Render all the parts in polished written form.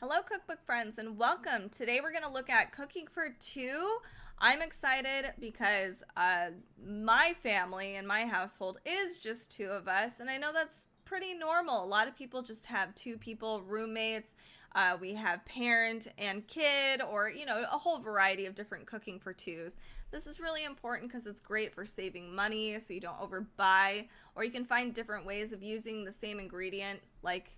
Hello, cookbook friends, and welcome. Today we're going to look at cooking for two. I'm excited because my family and my household is just two of us, and I know that's pretty normal. A lot of people just have two people, roommates. We have parent and kid, or a whole variety of different cooking for twos. This is really important because it's great for saving money, so you don't overbuy, or you can find different ways of using the same ingredient, like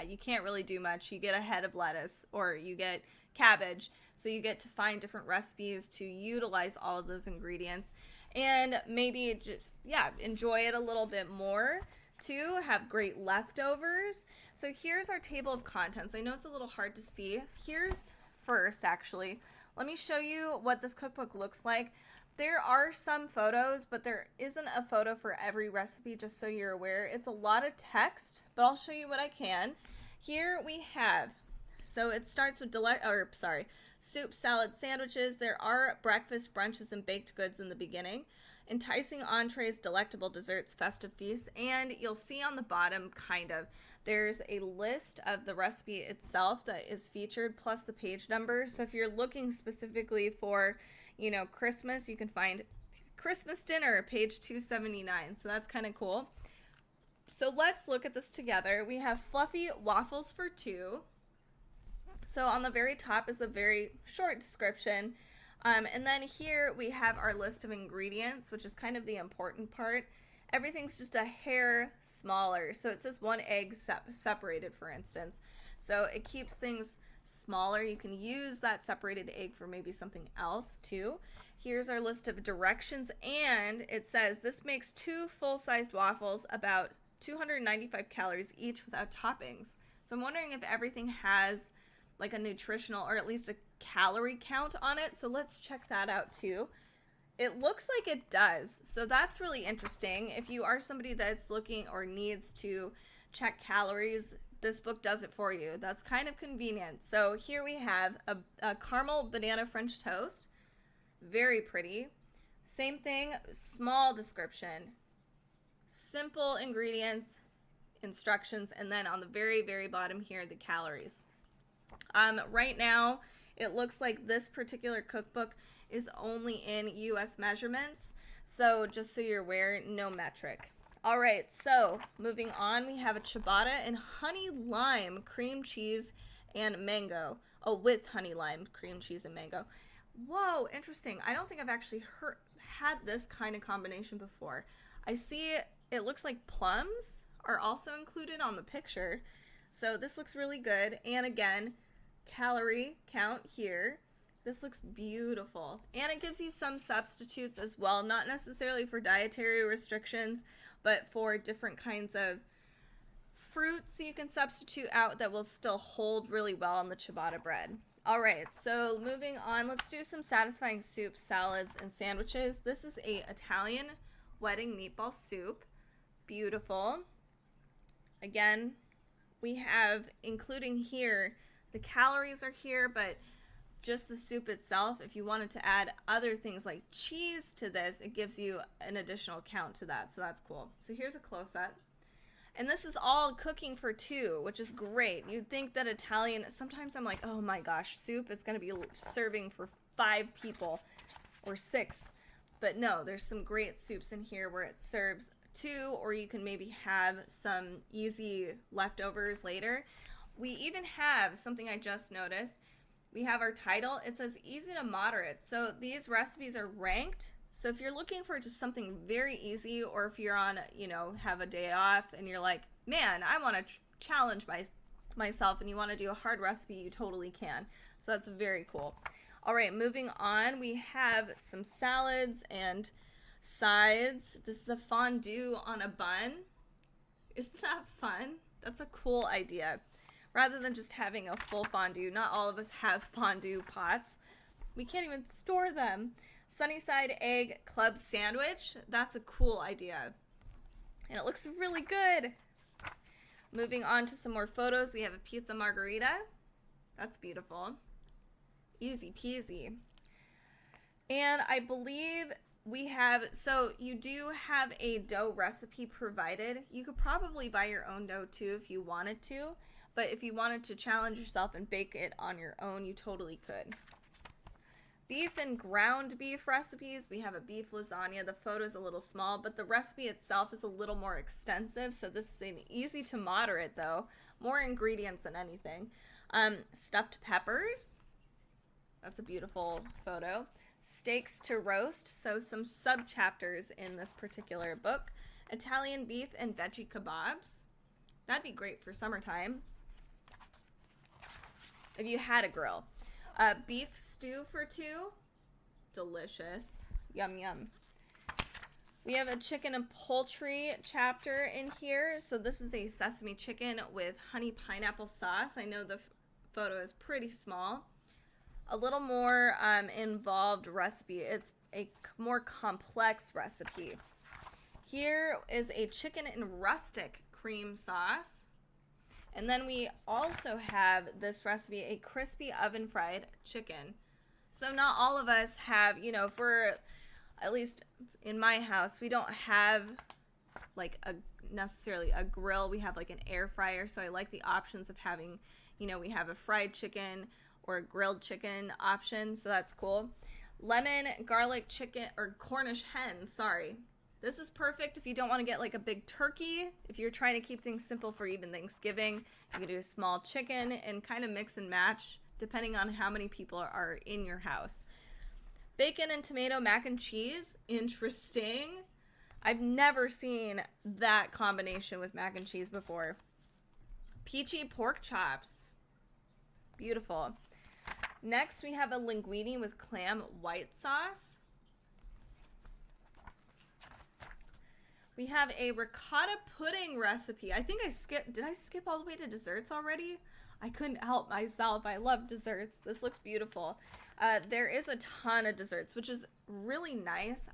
you can't really do much. You get a head of lettuce or you get cabbage. So you get to find different recipes to utilize all of those ingredients and maybe just, enjoy it a little bit more too. Have great leftovers. So here's our table of contents. I know it's a little hard to see. Here's first, actually. Let me show you what this cookbook looks like. There are some photos, but there isn't a photo for every recipe, just so you're aware. It's a lot of text, but I'll show you what I can. Here we have, so it starts with soup, salad, sandwiches. There are breakfast, brunches, and baked goods in the beginning. Enticing entrees, delectable desserts, festive feasts, and you'll see on the bottom, there's a list of the recipe itself that is featured, plus the page number. So if you're looking specifically for Christmas, you can find Christmas dinner, page 279. So that's kind of cool. So let's look at this together. We have fluffy waffles for two. So on the very top is a very short description. And then here we have our list of ingredients, which is kind of the important part. Everything's just a hair smaller. So it says 1 egg separated, for instance. So it keeps things smaller. You can use that separated egg for maybe something else too. Here's our list of directions, and it says this makes 2 full-sized waffles, about 295 calories each without toppings. So I'm wondering if everything has like a nutritional or at least a calorie count on it. So let's check that out too. It looks like it does. So that's really interesting. If you are somebody that's looking or needs to check calories, this book does it for you. That's kind of convenient. So here we have a caramel banana French toast. Very pretty. Same thing, small description. Simple ingredients, instructions, and then on the very, very bottom here, the calories. Right now, it looks like this particular cookbook is only in US measurements. So just so you're aware, no metric. All right, so moving on, we have a ciabatta and honey lime cream cheese and mango. Oh, with honey lime cream cheese and mango. Whoa, interesting. I don't think I've actually had this kind of combination before. I see it looks like plums are also included on the picture. So this looks really good. And again, calorie count here. This looks beautiful. And it gives you some substitutes as well, not necessarily for dietary restrictions, but for different kinds of fruits you can substitute out that will still hold really well on the ciabatta bread. All right, so moving on, let's do some satisfying soups, salads, and sandwiches. This is a Italian wedding meatball soup. Beautiful. Again, we have, including here, the calories are here, but just the soup itself, if you wanted to add other things like cheese to this, it gives you an additional count to that. So that's cool. So here's a close-up. And this is all cooking for two, which is great. You'd think that Italian, sometimes I'm like, oh my gosh, soup is going to be serving for 5 people or 6. But no, there's some great soups in here where it serves 2, or you can maybe have some easy leftovers later. We even have something I just noticed. We have our title. It says easy to moderate. So these recipes are ranked. So if you're looking for just something very easy, or if you're on, have a day off and you're like, man, I want to challenge myself and you want to do a hard recipe, you totally can. So that's very cool. All right, moving on, we have some salads and sides. This is a fondue on a bun. Isn't that fun? That's a cool idea. Rather than just having a full fondue, not all of us have fondue pots. We can't even store them. Sunnyside egg club sandwich. That's a cool idea. And it looks really good. Moving on to some more photos, we have a pizza margarita. That's beautiful. Easy peasy. And I believe we have, so you do have a dough recipe provided. You could probably buy your own dough too if you wanted to. but if you wanted to challenge yourself and bake it on your own, you totally could. Beef and ground beef recipes. We have a beef lasagna. The photo is a little small, but the recipe itself is a little more extensive. So this is an easy to moderate though. More ingredients than anything. Stuffed peppers. That's a beautiful photo. Steaks to roast. So some sub-chapters in this particular book. Italian beef and veggie kebabs. That'd be great for summertime. If you had a grill. Beef stew for 2. Delicious. Yum, yum. We have a chicken and poultry chapter in here. So this is a sesame chicken with honey pineapple sauce. I know the photo is pretty small. A little more involved recipe. It's a more complex recipe. Here is a chicken and rustic cream sauce. And then we also have this recipe, a crispy oven fried chicken. So not all of us have, you know, for at least in my house, we don't have like necessarily a grill. We have like an air fryer. So I like the options of having, you know, we have a fried chicken or a grilled chicken option. So that's cool. Lemon garlic chicken or Cornish hens, sorry. This is perfect if you don't want to get like a big turkey. If you're trying to keep things simple for even Thanksgiving, you can do a small chicken and kind of mix and match depending on how many people are in your house. Bacon and tomato mac and cheese. Interesting. I've never seen that combination with mac and cheese before. Peachy pork chops. Beautiful. Next, we have a linguine with clam white sauce. We have a ricotta pudding recipe. I think I skipped. Did I skip all the way to desserts already? I couldn't help myself. I love desserts. This looks beautiful. There is a ton of desserts, which is really nice.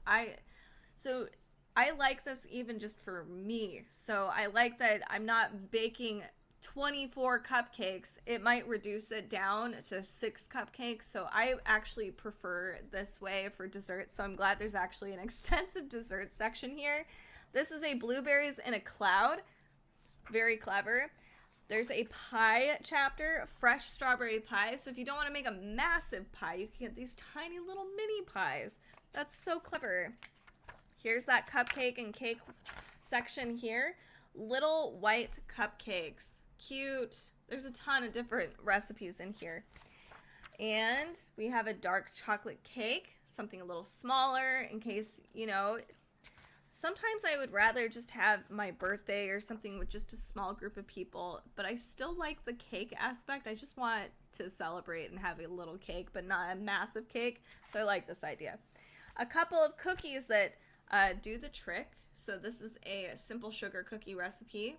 So I like this even just for me. So I like that I'm not baking 24 cupcakes. It might reduce it down to 6 cupcakes. So I actually prefer this way for desserts. So I'm glad there's actually an extensive dessert section here. This is a blueberries in a cloud. Very clever. There's a pie chapter, fresh strawberry pie. So if you don't want to make a massive pie, you can get these tiny little mini pies. That's so clever. Here's that cupcake and cake section here. Little white cupcakes. Cute. There's a ton of different recipes in here. And we have a dark chocolate cake, something a little smaller in case, you know, sometimes I would rather just have my birthday or something with just a small group of people, but I still like the cake aspect. I just want to celebrate and have a little cake, but not a massive cake. So I like this idea. A couple of cookies that do the trick. So this is a simple sugar cookie recipe.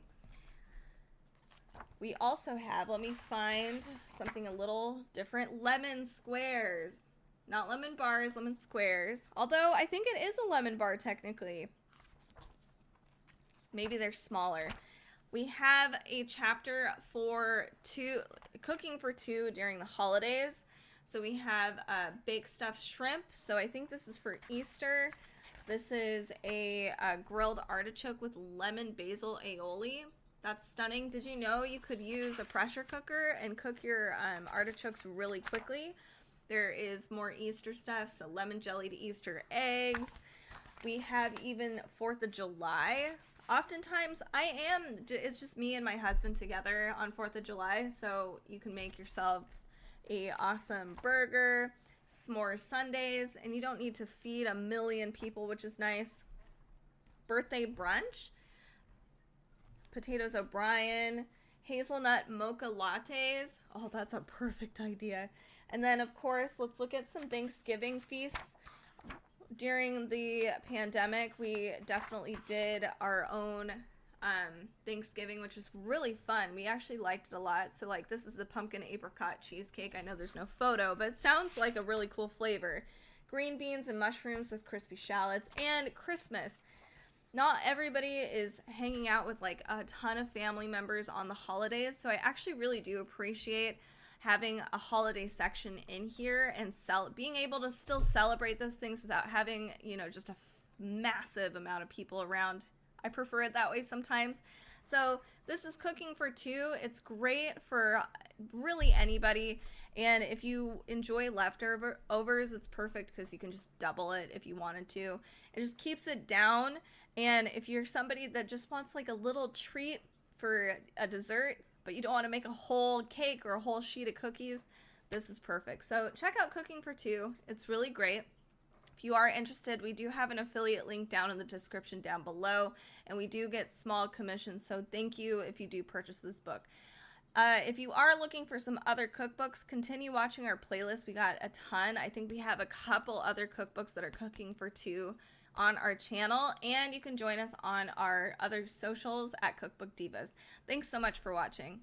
We also have, let me find something a little different, lemon squares. Not lemon bars, lemon squares. Although I think it is a lemon bar technically. Maybe they're smaller. We have a chapter for cooking for 2 during the holidays. So we have baked stuffed shrimp. So I think this is for Easter. This is a grilled artichoke with lemon basil aioli. That's stunning. Did you know you could use a pressure cooker and cook your artichokes really quickly? There is more Easter stuff, so lemon jelly to Easter eggs. We have even 4th of July. Oftentimes, it's just me and my husband together on 4th of July, so you can make yourself a awesome burger, s'more sundaes, and you don't need to feed a million people, which is nice. Birthday brunch, potatoes O'Brien, hazelnut mocha lattes. Oh, that's a perfect idea. And then, of course, let's look at some Thanksgiving feasts. During the pandemic, we definitely did our own Thanksgiving, which was really fun. We actually liked it a lot. So, like, this is a pumpkin apricot cheesecake. I know there's no photo, but it sounds like a really cool flavor. Green beans and mushrooms with crispy shallots, and Christmas. Not everybody is hanging out with, like, a ton of family members on the holidays, so I actually really do appreciate having a holiday section in here and being able to still celebrate those things without having, you know, just a massive amount of people around. I prefer it that way sometimes. So this is cooking for two. It's great for really anybody. And if you enjoy leftovers, it's perfect because you can just double it if you wanted to. It just keeps it down. And if you're somebody that just wants like a little treat for a dessert, but you don't want to make a whole cake or a whole sheet of cookies, this is perfect. So check out Cooking for Two. It's really great. If you are interested, we do have an affiliate link down in the description down below, and we do get small commissions, so thank you if you do purchase this book. If you are looking for some other cookbooks, continue watching our playlist. We got a ton. I think we have a couple other cookbooks that are cooking for two on our channel, and you can join us on our other socials at Cookbook Divas. Thanks so much for watching.